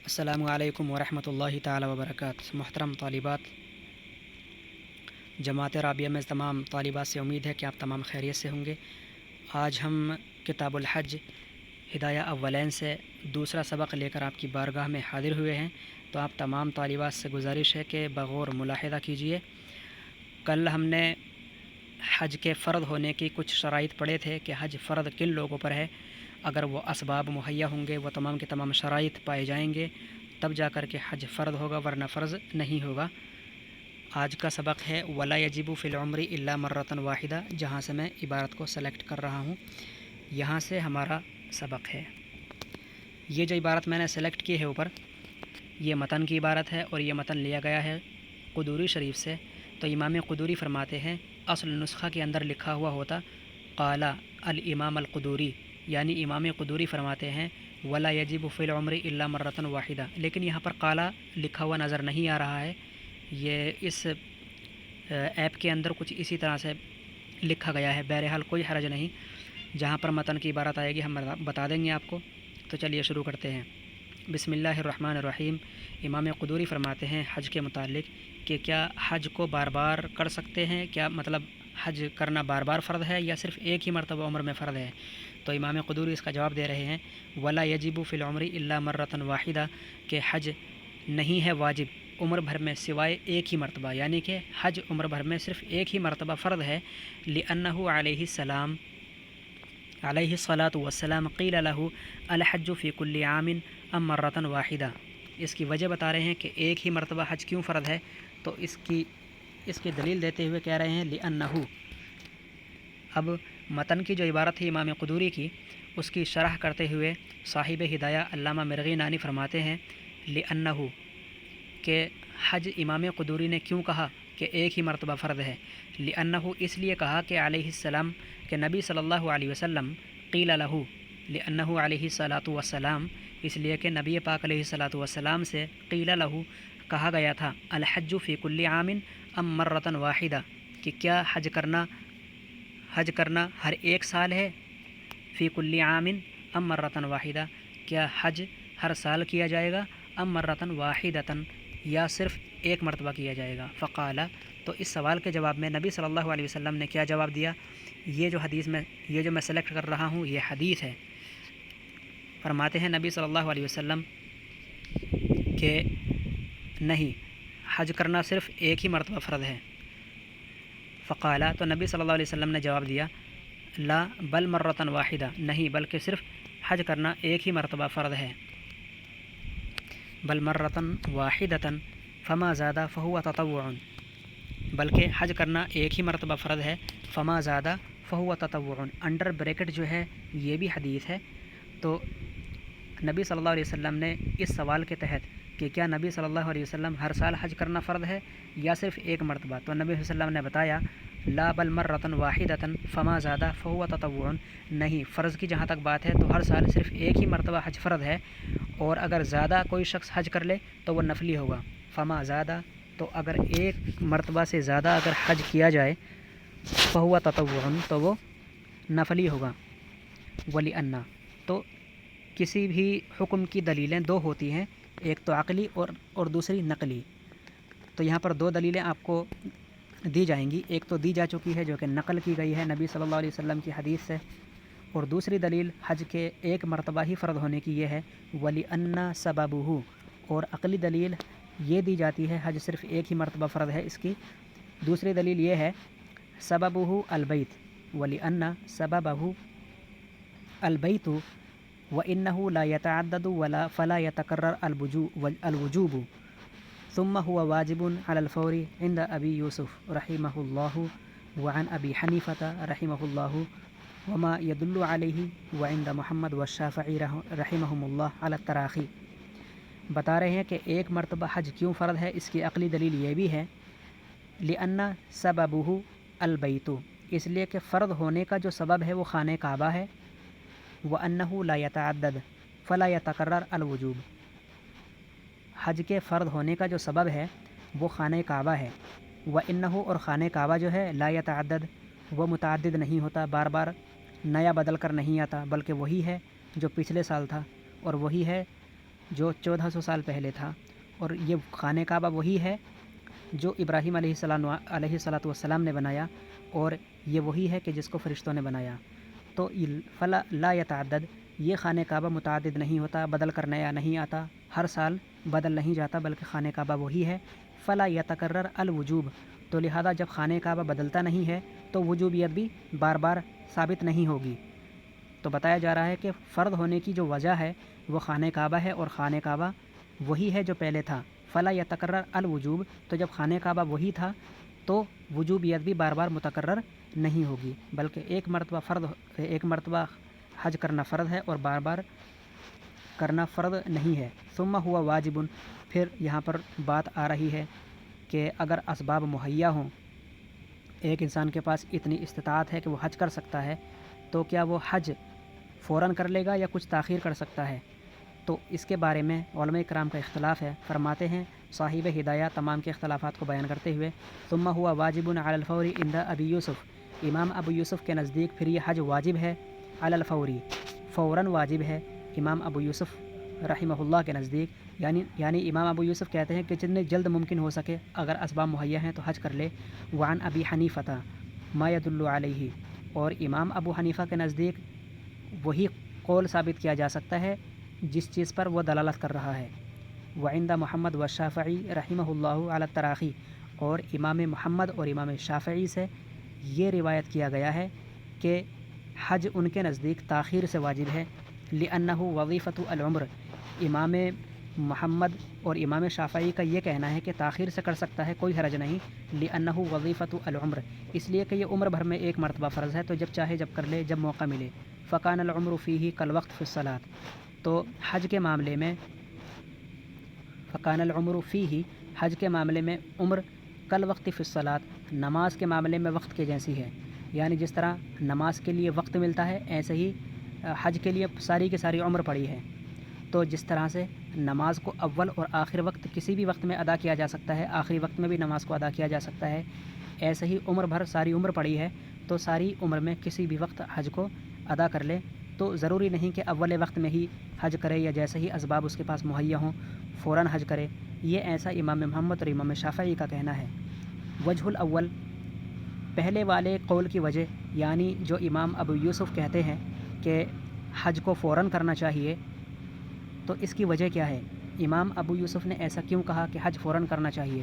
السلام علیکم ورحمۃ اللہ تعالی وبرکاتہ۔ محترم طالبات، جماعت رابعہ میں تمام طالبات سے امید ہے کہ آپ تمام خیریت سے ہوں گے۔ آج ہم کتاب الحج ہدایہ اولین سے دوسرا سبق لے کر آپ کی بارگاہ میں حاضر ہوئے ہیں، تو آپ تمام طالبات سے گزارش ہے کہ بغور ملاحظہ کیجیے۔ کل ہم نے حج کے فرض ہونے کی کچھ شرائط پڑھے تھے کہ حج فرض کن لوگوں پر ہے۔ اگر وہ اسباب مہیا ہوں گے، وہ تمام کے تمام شرائط پائے جائیں گے، تب جا کر کے حج فرض ہوگا، ورنہ فرض نہیں ہوگا۔ آج کا سبق ہے ولا یجب فی العمر الا مرۃ واحدہ، جہاں سے میں عبارت کو سلیکٹ کر رہا ہوں، یہاں سے ہمارا سبق ہے۔ یہ جو عبارت میں نے سلیکٹ کی ہے اوپر، یہ متن کی عبارت ہے اور یہ متن لیا گیا ہے قدوری شریف سے۔ تو امام قدوری فرماتے ہیں، اصل نسخہ کے اندر لکھا ہوا ہوتا قال الامام القدوری، یعنی امام قدوری فرماتے ہیں ولا یجب فی العمر الا مرۃ واحدہ، لیکن یہاں پر قال لکھا ہوا نظر نہیں آ رہا ہے۔ یہ اس ایپ کے اندر کچھ اسی طرح سے لکھا گیا ہے، بہرحال کوئی حرج نہیں، جہاں پر متن کی عبارت آئے گی ہم بتا دیں گے آپ کو۔ تو چلیے شروع کرتے ہیں۔ بسم اللہ الرحمن الرحیم۔ امام قدوری فرماتے ہیں حج کے متعلق کہ کیا حج کو بار بار کر سکتے ہیں، کیا مطلب حج کرنا بار بار فرض ہے یا صرف ایک ہی مرتبہ عمر میں فرض ہے؟ تو امام قدوری اس کا جواب دے رہے ہیں ولا یجب فی العمر الا مرۃ واحدہ، کہ حج نہیں ہے واجب عمر بھر میں سوائے ایک ہی مرتبہ، یعنی کہ حج عمر بھر میں صرف ایک ہی مرتبہ فرض ہے۔ لأنہ علیہ السلام علیہ الصلاۃ والسلام قیل لہ الحج فی کل عام ام مرۃ واحدہ۔ اس کی وجہ بتا رہے ہیں کہ ایک ہی مرتبہ حج کیوں فرض ہے، تو اس کی دلیل دیتے ہوئے کہہ رہے ہیں لأنہ۔ اب متن کی جو عبارت ہے امام قدوری کی، اس کی شرح کرتے ہوئے صاحب ہدایہ علامہ مرغی نانی فرماتے ہیں لأنہ، کہ حج امام قدوری نے کیوں کہا کہ ایک ہی مرتبہ فرض ہے؟ لأنہ، اس لیے کہا کہ علیہ السلام، کہ نبی صلی اللہ علیہ وسلم قیل لہ، لأنہ علیہ الصلاۃ والسلام، اس لیے کہ نبی پاک علیہ الصلاۃ والسلام سے قیل لہ کہا گیا تھا الحج فی کل عام ام مرۃ واحدہ، کہ کیا حج کرنا ہر ایک سال ہے، فی کل عام ام مرۃ واحدہ، کیا حج ہر سال کیا جائے گا، ام مرۃ واحدۃ، یا صرف ایک مرتبہ کیا جائے گا؟ فقال، تو اس سوال کے جواب میں نبی صلی اللہ علیہ وسلم نے کیا جواب دیا؟ یہ جو میں سلیکٹ کر رہا ہوں یہ حدیث ہے۔ فرماتے ہیں نبی صلی اللہ علیہ وسلم کہ نہیں، حج کرنا صرف ایک ہی مرتبہ فرض ہے۔ فقال، تو نبی صلی اللہ علیہ وسلم نے جواب دیا لا بل مرۃ واحدہ، نہیں بلکہ صرف حج کرنا ایک ہی مرتبہ فرض ہے۔ بل مرۃ واحدۃ فما زاد فہو تطوع، بلکہ حج کرنا ایک ہی مرتبہ فرض ہے، فما زاد فہو تطوع، انڈر بریکٹ جو ہے یہ بھی حدیث ہے۔ تو نبی صلی اللہ علیہ وسلم نے اس سوال کے تحت کہ کیا نبی صلی اللہ علیہ وسلم ہر سال حج کرنا فرض ہے یا صرف ایک مرتبہ، تو نبی صلی اللہ علیہ وسلم نے بتایا لا بل مرۃ واحدۃ فما زاد فہو تطوع، نہیں، فرض کی جہاں تک بات ہے تو ہر سال صرف ایک ہی مرتبہ حج فرض ہے، اور اگر زیادہ کوئی شخص حج کر لے تو وہ نفلی ہوگا۔ فما زادہ، تو اگر ایک مرتبہ سے زیادہ اگر حج کیا جائے فہو تطوع، تو وہ نفلی ہوگا۔ ولأن، تو کسی بھی حکم کی دلیلیں دو ہوتی ہیں، ایک تو عقلی اور دوسری نقلی۔ تو یہاں پر دو دلیلیں آپ کو دی جائیں گی، ایک تو دی جا چکی ہے جو کہ نقل کی گئی ہے نبی صلی اللہ علیہ وسلم کی حدیث سے، اور دوسری دلیل حج کے ایک مرتبہ ہی فرض ہونے کی یہ ہے وَلِأَنَّ سَبَبُهُ، اور عقلی دلیل یہ دی جاتی ہے حج صرف ایک ہی مرتبہ فرض ہے، اس کی دوسری دلیل یہ ہے سَبَبُهُ الْبَيْتُ وَلِأَنَّ سَبَبَهُ الْبَيْتُ وَإِنَّهُ لَا يَتَعَدَّدُ فَلَا يَتَكَرَّرُ الْوُجُوبُ ثم هو واجب على الفور عند أبي يوسف رحمه الله وعن أبي حنيفة رحمه الله وما يدل عليه وعند محمد والشافعي رحمهم الله على التراخي۔ بتا رہے ہیں کہ ایک مرتبہ حج کیوں فرض ہے، اس کی عقلی دلیل یہ بھی ہے لأن سببه البیت، اس لیے کہ فرض ہونے کا جو سبب ہے وہ خانہ کعبہ ہے، وأنه لا يتعدد فلا يتكرر الوجوب، حج کے فرض ہونے کا جو سبب ہے وہ خانہ کعبہ ہے، وَإِنَّهُ، اور خانہ کعبہ جو ہے لا يتعدد، وہ متعدد نہیں ہوتا، بار بار نیا بدل کر نہیں آتا، بلکہ وہی ہے جو پچھلے سال تھا اور وہی ہے جو 1400 سال پہلے تھا، اور یہ خانہ کعبہ وہی ہے جو ابراہیم علیہ السلام نے بنایا، اور یہ وہی ہے کہ جس کو فرشتوں نے بنایا۔ تو فلا لا یتعدد، یہ خانہ کعبہ متعدد نہیں ہوتا، بدل کر نیا نہیں آتا، ہر سال بدل نہیں جاتا، بلکہ خانہ کعبہ وہی ہے۔ فلا یتکرر الوجوب، تو لہذا جب خانہ کعبہ بدلتا نہیں ہے تو وجوبیت بھی بار بار ثابت نہیں ہوگی۔ تو بتایا جا رہا ہے کہ فرض ہونے کی جو وجہ ہے وہ خانہ کعبہ ہے، اور خانہ کعبہ وہی ہے جو پہلے تھا۔ فلا یتکرر الوجوب، تو جب خانہ کعبہ وہی تھا تو وجوبیت بھی بار بار متکرر نہیں ہوگی، بلکہ ایک مرتبہ حج کرنا فرض ہے اور بار بار کرنا فرض نہیں ہے۔ ثم ہوا واجب، پھر یہاں پر بات آ رہی ہے کہ اگر اسباب مہیا ہوں، ایک انسان کے پاس اتنی استطاعت ہے کہ وہ حج کر سکتا ہے، تو کیا وہ حج فوراً کر لے گا یا کچھ تاخیر کر سکتا ہے؟ تو اس کے بارے میں علماء کرام کا اختلاف ہے۔ فرماتے ہیں صاحب ہدایہ تمام کے اختلافات کو بیان کرتے ہوئے، ثم ہوا واجب علی الفور عند ابی یوسف، امام ابو یوسف کے نزدیک پھر یہ حج واجب ہے، علی الفوری، فوراً واجب ہے، امام ابو یوسف رحمہ اللہ کے نزدیک، یعنی امام ابو یوسف کہتے ہیں کہ جتنے جلد ممکن ہو سکے اگر اسباب مہیا ہیں تو حج کر لے۔ وعن ابی حنیفہ ما يدل علیہ، اور امام ابو حنیفہ کے نزدیک وہی قول ثابت کیا جا سکتا ہے جس چیز پر وہ دلالت کر رہا ہے۔ وعند محمد والشافعی رحمہ اللہ علی التراخی، اور امام محمد اور امام شافعی سے یہ روایت کیا گیا ہے کہ حج ان کے نزدیک تاخیر سے واجب ہے، لأنہ وظیفۃ العمر، امام محمد اور امام شافعی کا یہ کہنا ہے کہ تاخیر سے کر سکتا ہے، کوئی حرج نہیں، لأنہ وظیفۃ العمر، اس لیے کہ یہ عمر بھر میں ایک مرتبہ فرض ہے، تو جب چاہے جب کر لے، جب موقع ملے۔ فکان العمر فیہ کالوقت فی الصلاۃ، تو حج کے معاملے میں فکان العمر فیہ، حج کے معاملے میں عمر کالوقت فی الصلاۃ، نماز کے معاملے میں وقت کے جیسی ہے، یعنی جس طرح نماز کے لیے وقت ملتا ہے ایسے ہی حج کے لیے ساری کی ساری عمر پڑی ہے۔ تو جس طرح سے نماز کو اول اور آخر وقت کسی بھی وقت میں ادا کیا جا سکتا ہے، آخری وقت میں بھی نماز کو ادا کیا جا سکتا ہے، ایسے ہی عمر بھر ساری عمر پڑی ہے، تو ساری عمر میں کسی بھی وقت حج کو ادا کر لے، تو ضروری نہیں کہ اول وقت میں ہی حج کرے یا جیسے ہی اسباب اس کے پاس مہیا ہوں فوراً حج کرے، یہ ایسا امام محمد اور امام شافعی کا کہنا ہے۔ وجہ الاول، پہلے والے قول کی وجہ، یعنی جو امام ابو یوسف کہتے ہیں کہ حج کو فوراً کرنا چاہیے، تو اس کی وجہ کیا ہے؟ امام ابو یوسف نے ایسا کیوں کہا کہ حج فوراً کرنا چاہیے؟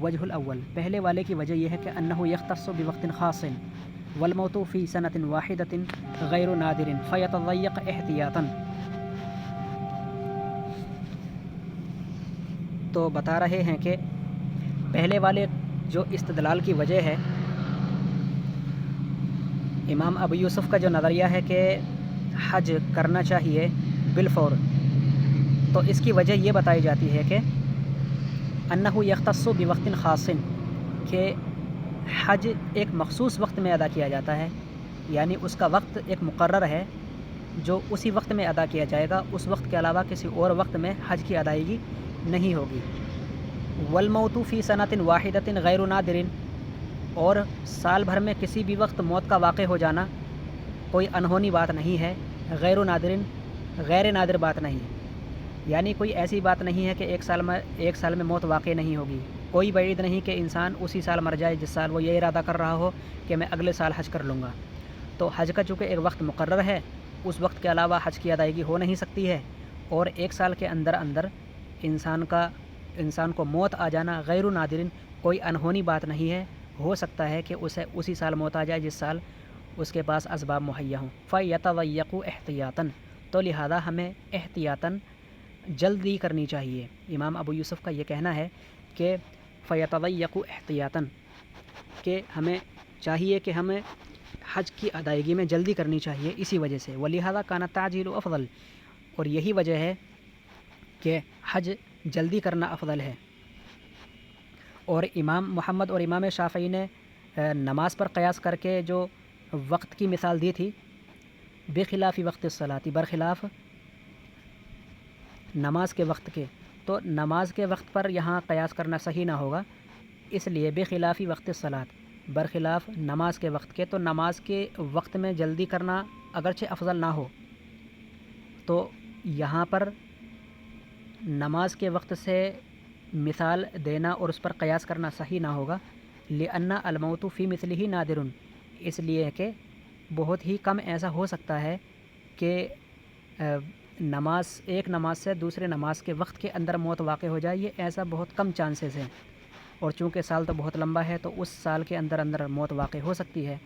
وجہ الاول، پہلے والے کی وجہ یہ ہے کہ انہ یختص بوقت خاص والموت فی سنۃ واحدۃ غیر نادر فیتضیق احتیاطاً، تو بتا رہے ہیں کہ پہلے والے جو استدلال کی وجہ ہے، امام ابو یوسف کا جو نظریہ ہے کہ حج کرنا چاہیے بالفور، تو اس کی وجہ یہ بتائی جاتی ہے کہ انہ یختص بوقت خاص، کہ حج ایک مخصوص وقت میں ادا کیا جاتا ہے، یعنی اس کا وقت ایک مقرر ہے جو اسی وقت میں ادا کیا جائے گا، اس وقت کے علاوہ کسی اور وقت میں حج کی ادائیگی نہیں ہوگی۔ والموت فی سنۃ واحدۃ غیر نادر، اور سال بھر میں کسی بھی وقت موت کا واقع ہو جانا کوئی انہونی بات نہیں ہے، غیر نادر، غیر نادر بات نہیں، یعنی کوئی ایسی بات نہیں ہے کہ ایک سال میں موت واقع نہیں ہوگی، کوئی بعید نہیں کہ انسان اسی سال مر جائے جس سال وہ یہ ارادہ کر رہا ہو کہ میں اگلے سال حج کر لوں گا۔ تو حج کا چونکہ ایک وقت مقرر ہے، اس وقت کے علاوہ حج کی ادائیگی ہو نہیں سکتی ہے، اور ایک سال کے اندر انسان کو موت آ جانا غیر نادر، کوئی انہونی بات نہیں ہے، ہو سکتا ہے کہ اسے اسی سال موت آ جائے جس سال اس کے پاس اسباب مہیا ہوں۔ فیتضیق احتیاطاً، تو لہذا ہمیں احتیاطاً جلدی کرنی چاہیے۔ امام ابو یوسف کا یہ کہنا ہے کہ فیتضیق احتیاطاً، کہ ہمیں چاہیے کہ ہمیں حج کی ادائیگی میں جلدی کرنی چاہیے، اسی وجہ سے ولہذا کان التعجیل افضل، اور یہی وجہ ہے کہ حج جلدی کرنا افضل ہے۔ اور امام محمد اور امام شافعی نے نماز پر قیاس کر کے جو وقت کی مثال دی تھی، بخلاف وقت الصلاۃ، برخلاف نماز کے وقت کے، تو نماز کے وقت پر یہاں قیاس کرنا صحیح نہ ہوگا، اس لیے بخلاف وقت الصلاۃ، برخلاف نماز کے وقت کے، تو نماز کے وقت میں جلدی کرنا اگرچہ افضل نہ ہو، تو یہاں پر نماز کے وقت سے مثال دینا اور اس پر قیاس کرنا صحیح نہ ہوگا. لِأَنَّ الْمَوْتُ فِي مِثْلِهِ نَادِرٌ، اس لیے کہ بہت ہی کم ایسا ہو سکتا ہے کہ ایک نماز سے دوسرے نماز کے وقت کے اندر موت واقع ہو جائے. یہ ایسا بہت کم چانسز ہیں، اور چونکہ سال تو بہت لمبا ہے تو اس سال کے اندر اندر موت واقع ہو سکتی ہے.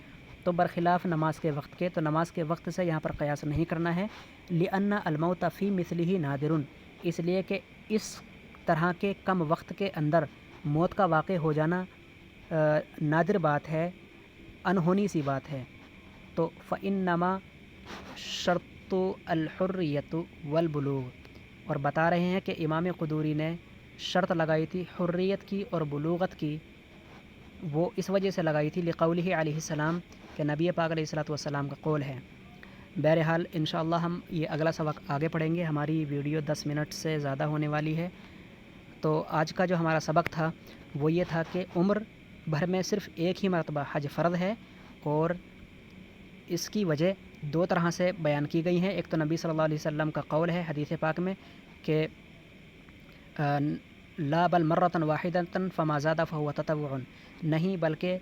تو برخلاف نماز کے وقت کے، تو نماز کے وقت سے یہاں پر قیاس نہیں کرنا ہے. لِأَنَّ الْمَوْتَ فِي مِثْلِهِ نَادِرٌ، اس لیے کہ اس طرح کے کم وقت کے اندر موت کا واقع ہو جانا نادر بات ہے، انہونی سی بات ہے. تو فَإِنَّمَا شَرْطُ الْحُرِّيَّةُ وَالْبُلُوغُ، اور بتا رہے ہیں کہ امام قدوری نے شرط لگائی تھی حریت کی اور بلوغت کی. وہ اس وجہ سے لگائی تھی لقولہ علیہ السلام، کہ نبی پاک علیہ الصلوۃ والسلام کا قول ہے. بہرحال انشاءاللہ ہم یہ اگلا سبق آگے پڑھیں گے. ہماری ویڈیو 10 منٹ سے زیادہ ہونے والی ہے. تو آج کا جو ہمارا سبق تھا وہ یہ تھا کہ عمر بھر میں صرف ایک ہی مرتبہ حج فرض ہے، اور اس کی وجہ دو طرح سے بیان کی گئی ہیں. ایک تو نبی صلی اللہ علیہ وسلم کا قول ہے حدیث پاک میں کہ لا بل مرۃ واحدۃ فما زاد فہو تطوع، نہیں بلکہ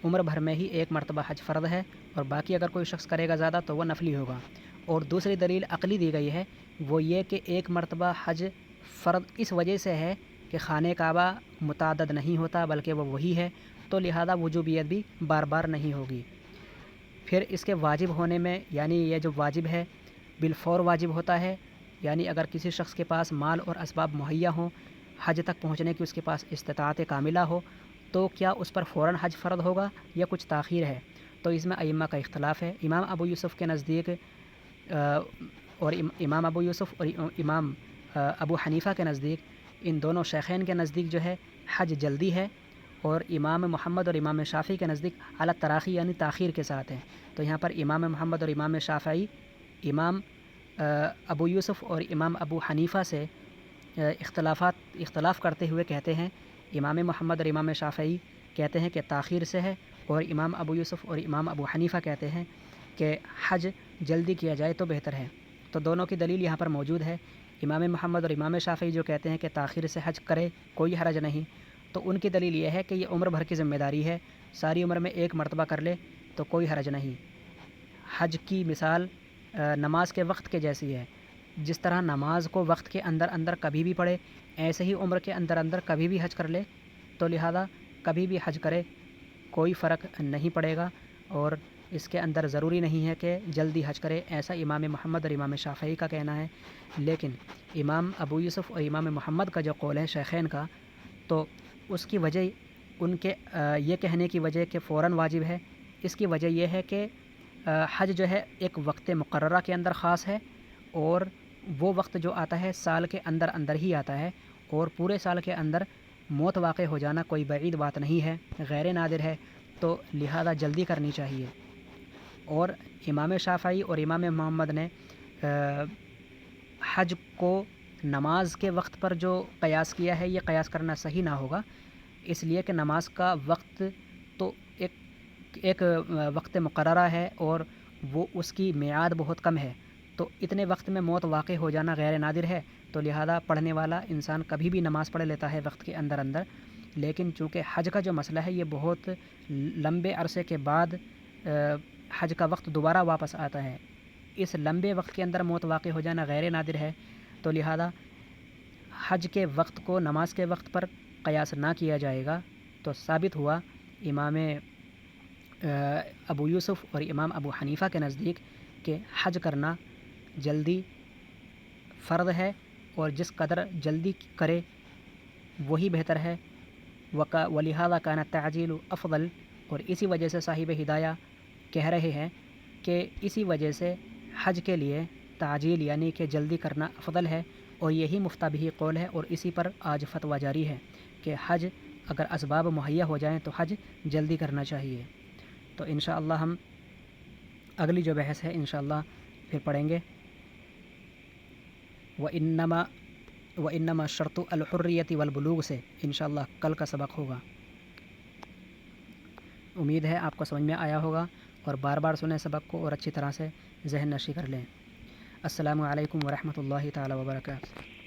عمر بھر میں ہی ایک مرتبہ حج فرض ہے، اور باقی اگر کوئی شخص کرے گا زیادہ تو وہ نفلی ہوگا. اور دوسری دلیل عقلی دی گئی ہے، وہ یہ کہ ایک مرتبہ حج فرض اس وجہ سے ہے کہ خانہ کعبہ متعدد نہیں ہوتا بلکہ وہ وہی ہے، تو لہذا وجوبیت بھی بار بار نہیں ہوگی. پھر اس کے واجب ہونے میں، یعنی یہ جو واجب ہے بالفور واجب ہوتا ہے، یعنی اگر کسی شخص کے پاس مال اور اسباب مہیا ہوں، حج تک پہنچنے کی اس کے پاس استطاعت کاملہ ہو، تو کیا اس پر فوراً حج فرض ہوگا یا کچھ تاخیر ہے؟ تو اس میں ائمہ کا اختلاف ہے. امام ابو یوسف کے نزدیک اور امام ابو یوسف اور امام ابو حنیفہ کے نزدیک، ان دونوں شیخین کے نزدیک جو ہے حج جلدی ہے، اور امام محمد اور امام شافعی کے نزدیک علی التراخی یعنی تاخیر کے ساتھ ہیں. تو یہاں پر امام محمد اور امام شافعی امام ابو یوسف اور امام ابو حنیفہ سے اختلاف کرتے ہوئے کہتے ہیں. امام محمد اور امام شافعی کہتے ہیں کہ تاخیر سے ہے، اور امام ابو یوسف اور امام ابو حنیفہ کہتے ہیں کہ حج جلدی کیا جائے تو بہتر ہے. تو دونوں کی دلیل یہاں پر موجود ہے. امام محمد اور امام شافعی جو کہتے ہیں کہ تاخیر سے حج کرے کوئی حرج نہیں، تو ان کی دلیل یہ ہے کہ یہ عمر بھر کی ذمہ داری ہے، ساری عمر میں ایک مرتبہ کر لے تو کوئی حرج نہیں. حج کی مثال نماز کے وقت کے جیسی ہے. جس طرح نماز کو وقت کے اندر اندر کبھی بھی پڑھے، ایسے ہی عمر کے اندر اندر کبھی بھی حج کر لے، تو لہذا کبھی بھی حج کرے کوئی فرق نہیں پڑے گا، اور اس کے اندر ضروری نہیں ہے کہ جلدی حج کرے. ایسا امام محمد اور امام شافعی کا کہنا ہے. لیکن امام ابو یوسف اور امام محمد کا جو قول ہے شیخین کا، تو اس کی وجہ ان کے یہ کہنے کی وجہ کہ فوراً واجب ہے، اس کی وجہ یہ ہے کہ حج جو ہے ایک وقت مقررہ کے اندر خاص ہے، اور وہ وقت جو آتا ہے سال کے اندر اندر ہی آتا ہے، اور پورے سال کے اندر موت واقع ہو جانا کوئی بعید بات نہیں ہے، غیر نادر ہے، تو لہذا جلدی کرنی چاہیے. اور امام شافعی اور امام محمد نے حج کو نماز کے وقت پر جو قیاس کیا ہے، یہ قیاس کرنا صحیح نہ ہوگا، اس لیے کہ نماز کا وقت تو ایک وقت مقررہ ہے، اور وہ اس کی میعاد بہت کم ہے. تو اتنے وقت میں موت واقع ہو جانا غیر نادر ہے، تو لہذا پڑھنے والا انسان کبھی بھی نماز پڑھ لیتا ہے وقت کے اندر اندر. لیکن چونکہ حج کا جو مسئلہ ہے یہ بہت لمبے عرصے کے بعد حج کا وقت دوبارہ واپس آتا ہے، اس لمبے وقت کے اندر موت واقع ہو جانا غیر نادر ہے، تو لہذا حج کے وقت کو نماز کے وقت پر قیاس نہ کیا جائے گا. تو ثابت ہوا امام ابو یوسف اور امام ابو حنیفہ کے نزدیک کہ حج کرنا جلدی فرض ہے، اور جس قدر جلدی کرے وہی بہتر ہے. وَلِهَذَا كَانَ التَّعْجِيلُ أَفْضَلُ، اور اسی وجہ سے صاحب ہدایہ کہہ رہے ہیں کہ اسی وجہ سے حج کے لیے تعجیل یعنی کہ جلدی کرنا افضل ہے، اور یہی مفتبی قول ہے، اور اسی پر آج فتویٰ جاری ہے کہ حج اگر اسباب مہیا ہو جائیں تو حج جلدی کرنا چاہیے. تو انشاءاللہ ہم اگلی جو بحث ہے انشاءاللہ پھر پڑھیں گے. وَإِنَّمَا شَرْطُ الْحُرِّيَّةِ وَالْبُلُوغِ سے انشاءاللہ کل کا سبق ہوگا. امید ہے آپ کو سمجھ میں آیا ہوگا، اور بار بار سنیں سبق کو اور اچھی طرح سے ذہن نشی کر لیں. السلام علیکم ورحمۃ اللہ تعالی وبرکاتہ.